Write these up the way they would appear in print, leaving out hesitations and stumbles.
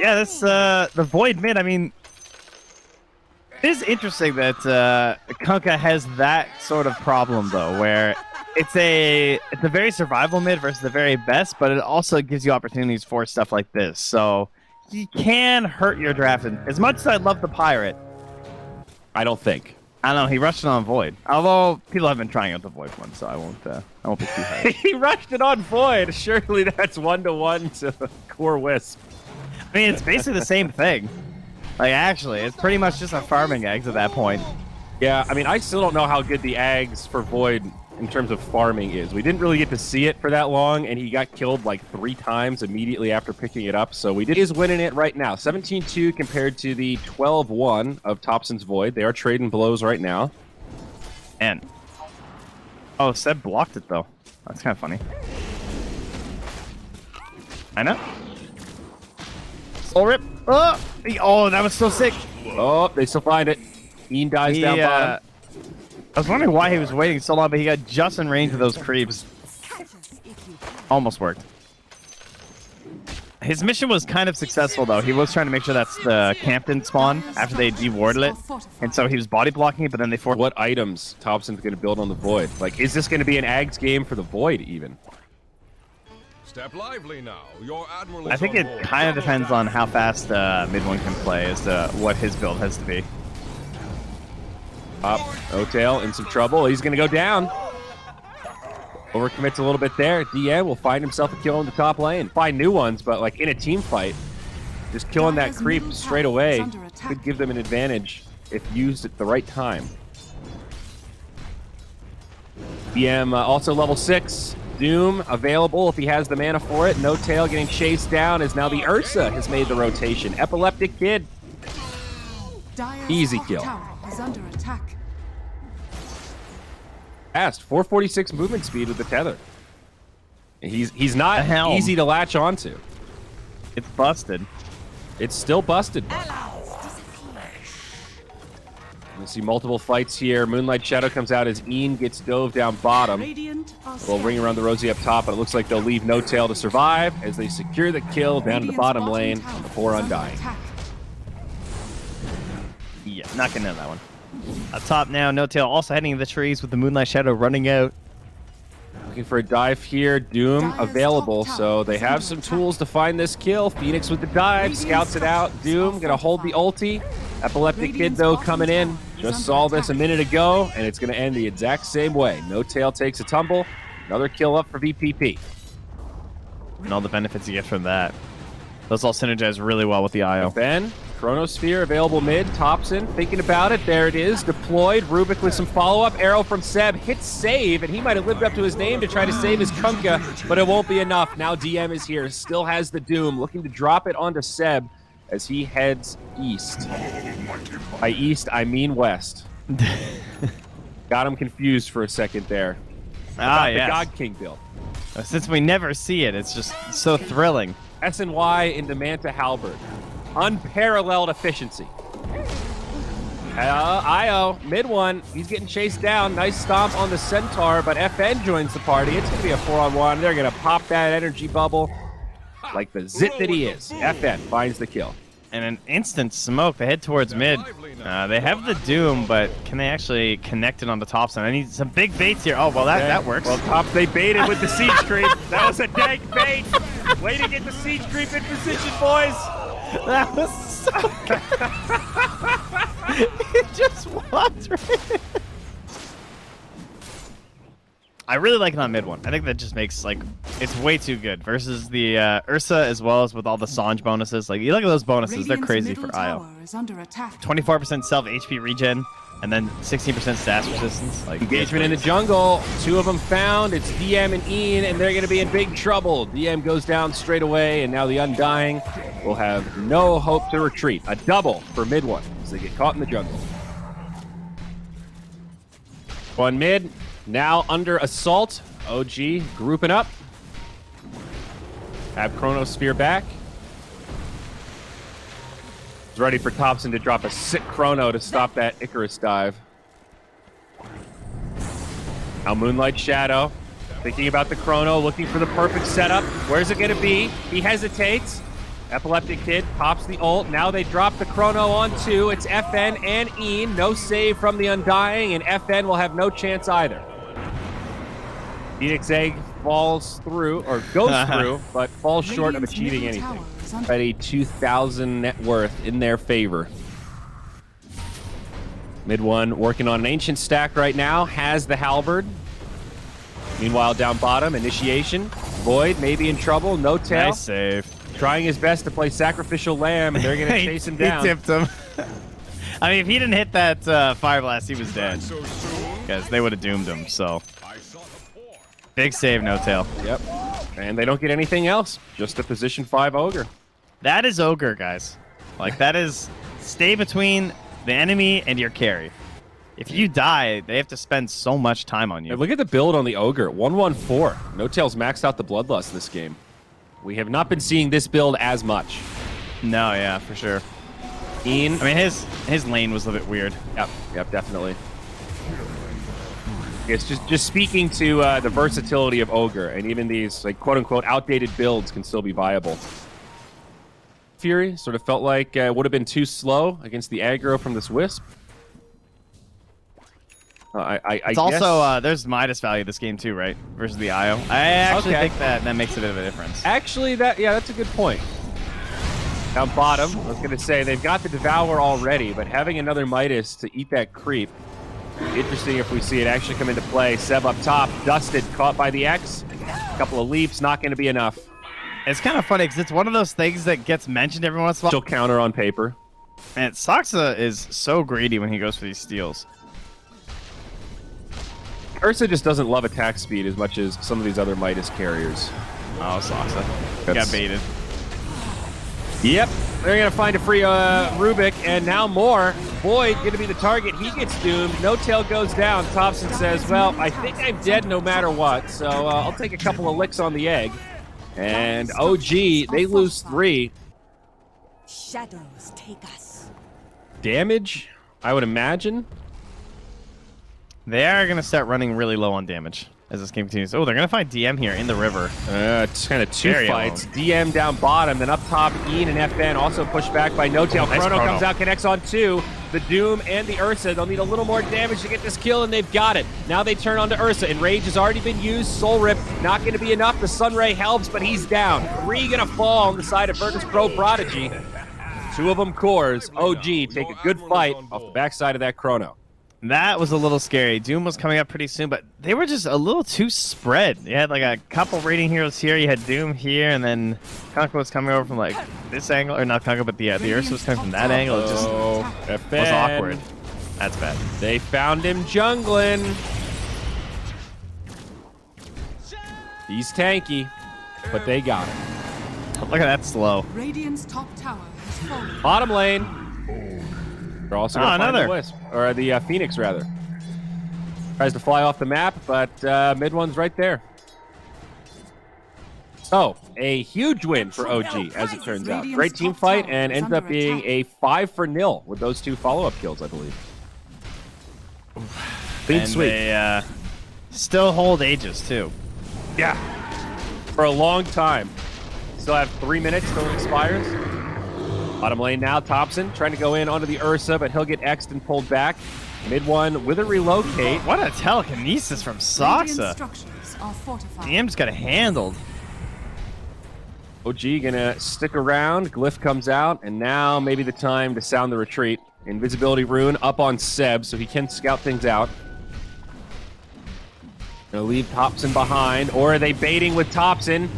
Yeah, this the Void mid. I mean, it is interesting that Kunkka has that sort of problem though, where it's a very survival mid versus the very best, but it also gives you opportunities for stuff like this. So he can hurt your draft. And as much as I love the Pirate, I don't think. I don't know. He rushed it on Void. Although people have been trying out the Void one, so I won't be too high. He rushed it on Void. Surely that's 1-to-1 to core Wisp. I mean, it's basically the same thing. Like, actually, it's pretty much just a farming eggs at that point. Yeah, I mean, I still don't know how good the Ags for Void in terms of farming is. We didn't really get to see it for that long, and he got killed like 3 times immediately after picking it up. So he is winning it right now. 17-2 compared to the 12-1 of Topson's Void. They are trading blows right now. And oh, Seb blocked it though. That's kind of funny. I know. Soul Rip. Oh, that was so sick. Oh, they still find it. Ian dies down bottom. I was wondering why he was waiting so long, but he got just in range of those creeps. Almost worked. His mission was kind of successful, though. He was trying to make sure that's the Campton spawn after they dewarded it. And so he was body blocking it, but then they forced... What items Topson's going to build on the Void? Like, is this going to be an Ags game for the Void, even? Step lively now. Your admiral is I think it kind of depends on how fast Midone can play as to what his build has to be. Otail in some trouble. He's going to go down. Overcommits a little bit there. DM will find himself a kill in the top lane. Find new ones, but like in a team fight, just killing that creep straight away could give them an advantage if used at the right time. DM also level 6. Doom available if he has the mana for it. No Tail getting chased down as now the Ursa has made the rotation. Epileptic Kid. Easy kill. Fast, 446 movement speed with the tether. He's not easy to latch onto. It's busted. It's still busted. You see multiple fights here. Moonlight Shadow comes out as Ian gets dove down bottom. We'll ring around the Rosie up top, but it looks like they'll leave No Tail to survive as they secure the kill down in the bottom lane before Undying. Yeah, not getting in that one. Up top now, No Tail also heading to the trees with the Moonlight Shadow running out. Looking for a dive here. Doom available, so they have some tools to find this kill. Phoenix with the dive, scouts it out. Doom gonna hold the ulti. Epileptic Kid, though, coming in. Just saw this a minute ago, and it's gonna end the exact same way. No Tail takes a tumble. Another kill up for VP.P. And all the benefits you get from that. Those all synergize really well with the IO. Ben, Chronosphere available mid. Topson thinking about it. There it is. Deployed. Rubik with some follow-up. Arrow from Seb. Hits save, and he might have lived up to his name to try to save his Kunkka, but it won't be enough. Now DM is here. Still has the Doom. Looking to drop it onto Seb as he heads east. By east, I mean west. Got him confused for a second there. Yes. The God King build. Since we never see it, it's just so thrilling. SNY into Manta Halberd. Unparalleled efficiency. IO, mid one. He's getting chased down. Nice stomp on the Centaur, but FN joins the party. It's going to be a 4-on-1. They're going to pop that energy bubble like the zit that he is. FN finds the kill. And an instant smoke. They head towards mid. They have the Doom, but can they actually connect it on the Topson? I need some big baits here. Oh, well, that works. Well, Tops, they baited with the siege creep. That was a dank bait. Way to get the siege creep in position, boys. That was so good. It just walked right in. I really like it on mid one. I think that just makes, like, it's way too good versus the Ursa as well as with all the Sange bonuses. Like, you look at those bonuses, they're crazy for IO. 24% self HP regen, and then 16% status resistance. Like, engagement in the jungle. 2 of them found. It's DM and Ian, and they're going to be in big trouble. DM goes down straight away, and now the Undying will have no hope to retreat. A double for mid one as they get caught in the jungle. One mid. Now under assault. OG grouping up. Have Chronosphere back. He's ready for Topson to drop a sick Chrono to stop that Icarus dive. Now Moonlight Shadow. Thinking about the Chrono, looking for the perfect setup. Where's it going to be? He hesitates. Epileptic Kid pops the ult. Now they drop the Chrono on 2. It's FN and Ian. No save from the Undying, and FN will have no chance either. Phoenix Egg falls through, or goes through, but falls short of achieving anything. Already 2,000 net worth in their favor. Mid one working on an ancient stack right now, has the halberd. Meanwhile, down bottom, initiation. Void may be in trouble, no tail. Nice save. Trying his best to play sacrificial lamb, and they're going to chase him down. He tipped him. I mean, if he didn't hit that fire blast, he was dead. Because they would have doomed him, so. Big save, no tail. Yep. And they don't get anything else, just a position 5 ogre. That is ogre, guys. Like, that is stay between the enemy and your carry. If you die, they have to spend so much time on you. Look at the build on the ogre, 114. No tail's maxed out the bloodlust this game. We have not been seeing this build as much. No, yeah, for sure. Ian. I mean, his lane was a bit weird. Yep, definitely. It's just speaking to the versatility of ogre, and even these like quote unquote outdated builds can still be viable. Fury sort of felt like it would have been too slow against the aggro from this Wisp. I it's guess... also there's Midas value this game too, right? Versus the IO. I actually think that makes a bit of a difference. Actually, that's a good point. Down bottom, I was gonna say they've got the Devour already, but having another Midas to eat that creep. Interesting if we see it actually come into play. Seb up top, dusted, caught by the X. A couple of leaps, not going to be enough. It's kind of funny because it's one of those things that gets mentioned every once in a while. Still counter on paper. And Saksa is so greedy when he goes for these steals. Ursa just doesn't love attack speed as much as some of these other Midas carriers. Oh, Saksa. Got baited. Yep, they're going to find a free Rubik, and now more. Void going to be the target. He gets doomed. No tail goes down. Topson says, well, I think I'm dead no matter what, so I'll take a couple of licks on the egg. And OG, they lose 3. Shadows take us. Damage, I would imagine. They are going to start running really low on damage as this game continues. Oh, they're going to find DM here in the river. It's kind of two Very fights. alone. DM down bottom, then up top, Ian and FN also pushed back by No Tail. Nice Chrono Chrono. comes out, connects on 2. The Doom and the Ursa, they'll need a little more damage to get this kill, and they've got it. Now they turn on to Ursa. Enrage has already been used. Soul Rip, not going to be enough. The Sunray helps, but he's down. 3 going to fall on the side of VP.Prodigy. 2 of them cores. OG take a good fight off the backside of that Chrono. That was a little scary. Doom was coming up pretty soon, but they were just a little too spread. You had like a couple raiding heroes here. You had Doom here, and then Kanka was coming over from like this angle, or not Kanka, but the Ursa was coming from that angle. It just was awkward. That's bad. They found him jungling. He's tanky, but they got him. Look at that slow. Radiant's top tower has fallen. Bottom lane. They're also going to find another. the Wisp, or the Phoenix, rather. Tries to fly off the map, but mid one's right there. So, a huge win for OG, as it turns out. Great team fight, and ends up being a 5-0 with those 2 follow-up kills, I believe. Clean And sweep. they still hold Aegis, too. Yeah. For a long time. Still have 3 minutes till it expires. Bottom lane now, Topson trying to go in onto the Ursa, but he'll get X'd and pulled back. Mid one with a relocate. What a telekinesis from Saksa. DM's got it handled. OG gonna stick around. Glyph comes out, and now maybe the time to sound the retreat. Invisibility rune up on Seb, so he can scout things out. Gonna leave Topson behind, or are they baiting with Topson?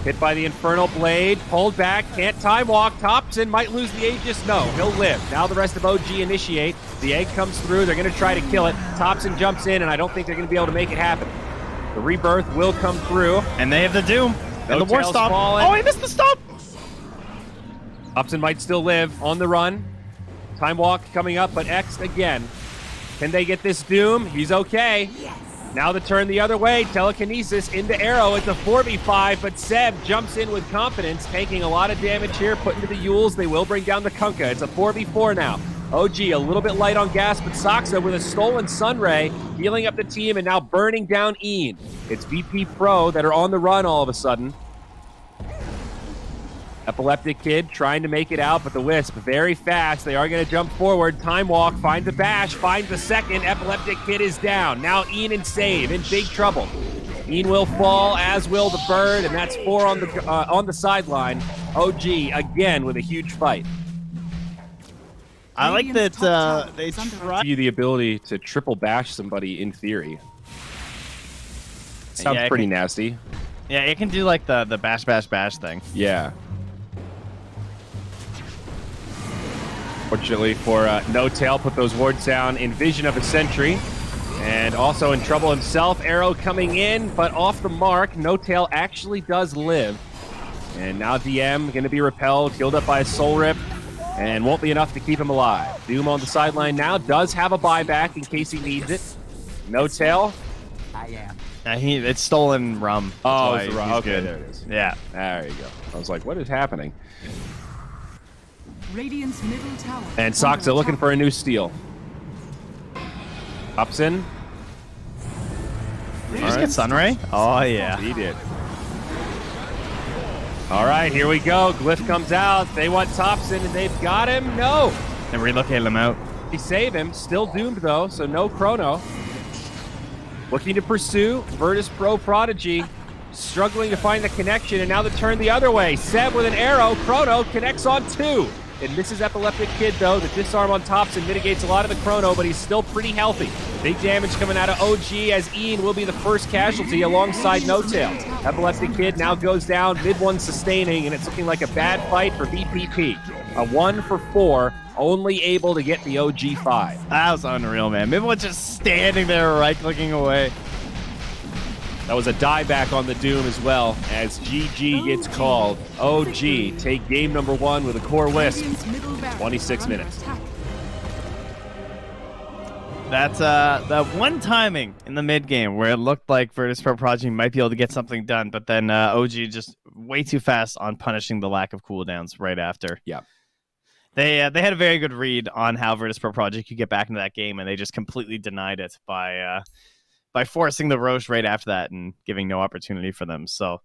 Hit by the Infernal Blade, pulled back, can't time walk. Topson might lose the Aegis. No, he'll live. Now the rest of OG initiate. The egg comes through. They're going to try to kill it. Topson jumps in, and I don't think they're going to be able to make it happen. The Rebirth will come through. And they have the Doom. No And the War tails Stomp. falling. Oh, he missed the stomp. Topson might still live on the run. Time walk coming up, but X again. Can they get this Doom? He's okay. Now the turn the other way, telekinesis into arrow. It's a 4v5, but Seb jumps in with confidence, taking a lot of damage here, put into the Yules. They will bring down the Kunkka. It's a 4v4 now. OG a little bit light on gas, but Saksa with a stolen Sunray, healing up the team and now burning down Ian. It's VP Pro that are on the run all of a sudden. Epileptic Kid trying to make it out, but the Wisp very fast. They are going to jump forward. Time Walk, find the bash, find the second. Epileptic Kid is down. Now Ian and Save in big trouble. Ian will fall, as will the Bird, and that's 4 on the sideline. OG again with a huge fight. I like that they try. Give you the ability to triple bash somebody in theory. Sounds Yeah, pretty nasty. Yeah, it can do like the bash bash bash thing. Yeah. Fortunately for No Tail, put those wards down in vision of a sentry. And also in trouble himself. Arrow coming in, but off the mark. No Tail actually does live. And now DM going to be repelled, killed up by a Soul Rip, and won't be enough to keep him alive. Doom on the sideline now, does have a buyback in case he needs it. No Tail. It's stolen rum. Oh, That's it's why the rum. he's Okay, good. there it is. Yeah. There you go. I was like, what is happening? Radiant's middle tower. And is under Soxa looking attack. for a new steal. Topson. Did you just get Sunray? Oh, yeah. He did. All right, here we go. Glyph comes out. They want Topson, and they've got him. No. And relocate him out. They save him. Still doomed, though, so no chrono. Looking to pursue. VP.Prodigy struggling to find the connection, and now the turn the other way. Seb with an arrow. Chrono connects on 2. It misses Epileptic Kid, though. The disarm on Topson mitigates a lot of the chrono, but he's still pretty healthy. Big damage coming out of OG as Ian will be the first casualty alongside No Tail. Epileptic Kid now goes down, mid one sustaining, and it's looking like a bad fight for VP.P. A 1 for 4, only able to get the OG 5. That was unreal, man. Maybe we're just standing there right-clicking away. That was a dieback on the Doom as well, as GG gets called. OG take game number 1 with a core Wisp. Radiant's middle barracks 26 are under minutes. attack. That's that one timing in the mid game where it looked like VP.Prodigy might be able to get something done, but then OG just way too fast on punishing the lack of cooldowns right after. Yeah. They had a very good read on how VP.Prodigy could get back into that game, and they just completely denied it by forcing the Roche right after that and giving no opportunity for them. So